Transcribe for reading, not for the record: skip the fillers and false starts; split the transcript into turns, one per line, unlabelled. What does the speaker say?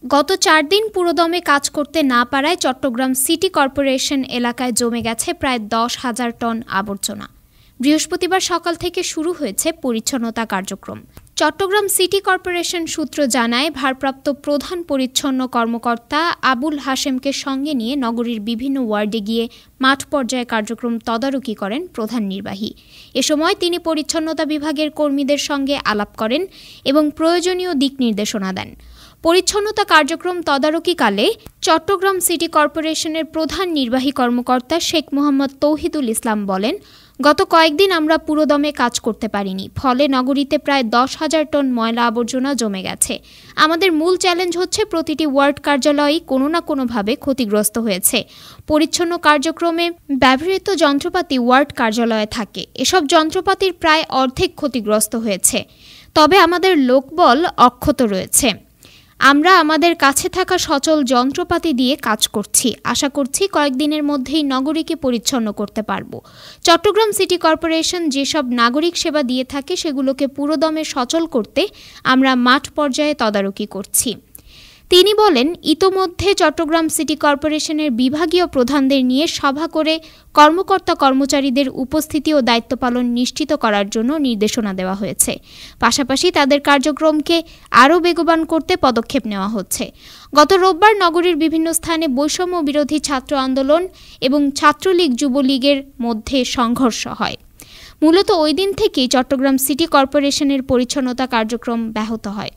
গত ৪ দিন পুরোদমে কাজ করতে না পারায় চট্টগ্রাম সিটি কর্পোরেশন এলাকায় জমে গেছে প্রায় ১০,০০০ টন আবর্জনা। বৃহস্পতিবার সকাল থেকে শুরু হয়েছে পরিচ্ছন্নতা কার্যক্রম। চট্টগ্রাম সিটি কর্পোরেশন সূত্র জানায়, ভারপ্রাপ্ত প্রধান পরিচ্ছন্ন কর্মকর্তা আবুল হাশেমকে সঙ্গে নিয়ে নগরীর বিভিন্ন ওয়ার্ডে গিয়ে মাঠ পর্যায়ে কার্যক্রম তদারকি করেন প্রধান নির্বাহী। এ সময় তিনি পরিচ্ছন্নতা বিভাগের কর্মীদের সঙ্গে আলাপ করেন এবং প্রয়োজনীয় দিক নির্দেশনা দেন। পরিচ্ছন্নতা কার্যক্রম তদারকিকালে চট্টগ্রাম সিটি কর্পোরেশনের প্রধান নির্বাহী কর্মকর্তা শেখ মোহাম্মদ তৌহিদুল ইসলাম বলেন, গত কয়েকদিন আমরা পুরোদমে কাজ করতে পারিনি, ফলে নগরীতে প্রায় ১০,০০০ টন ময়লা আবর্জনা জমে গেছে। আমাদের মূল চ্যালেঞ্জ হচ্ছে প্রতিটি ওয়ার্ড কার্যালয়ই কোনো না কোনোভাবে ক্ষতিগ্রস্ত হয়েছে। পরিচ্ছন্ন কার্যক্রমে ব্যবহৃত যন্ত্রপাতি ওয়ার্ড কার্যালয়ে থাকে। এসব যন্ত্রপাতির প্রায় অর্ধেক ক্ষতিগ্রস্ত হয়েছে, তবে আমাদের লোকবল অক্ষত রয়েছে। আমরা আমাদের কাছে থাকা সচল যন্ত্রপাতি দিয়ে কাজ করছি। আশা করছি কয়েকদিনের মধ্যেই নগরীকে পরিচ্ছন্ন করতে পারব। চট্টগ্রাম সিটি কর্পোরেশন যেসব নাগরিক সেবা দিয়ে থাকে সেগুলোকে পুরোদমে সচল করতে আমরা মাঠ পর্যায়ে তদারকি করছি। তিনি বলেন, ইতোমধ্যে চট্টগ্রাম সিটি কর্পোরেশনের বিভাগীয় প্রধানদের নিয়ে সভা করে কর্মকর্তা কর্মচারীদের উপস্থিতি ও দায়িত্ব পালন নিশ্চিত করার জন্য নির্দেশনা দেওয়া হয়েছে। পাশাপাশি তাদের কার্যক্রমকে আরও বেগবান করতে পদক্ষেপ নেওয়া হচ্ছে। গত রোববার নগরীর বিভিন্ন স্থানে বৈষম্য বিরোধী ছাত্র আন্দোলন এবং ছাত্রলীগ যুবলীগের মধ্যে সংঘর্ষ হয়। মূলত ওই দিন থেকেই চট্টগ্রাম সিটি কর্পোরেশনের পরিচ্ছন্নতা কার্যক্রম ব্যাহত হয়।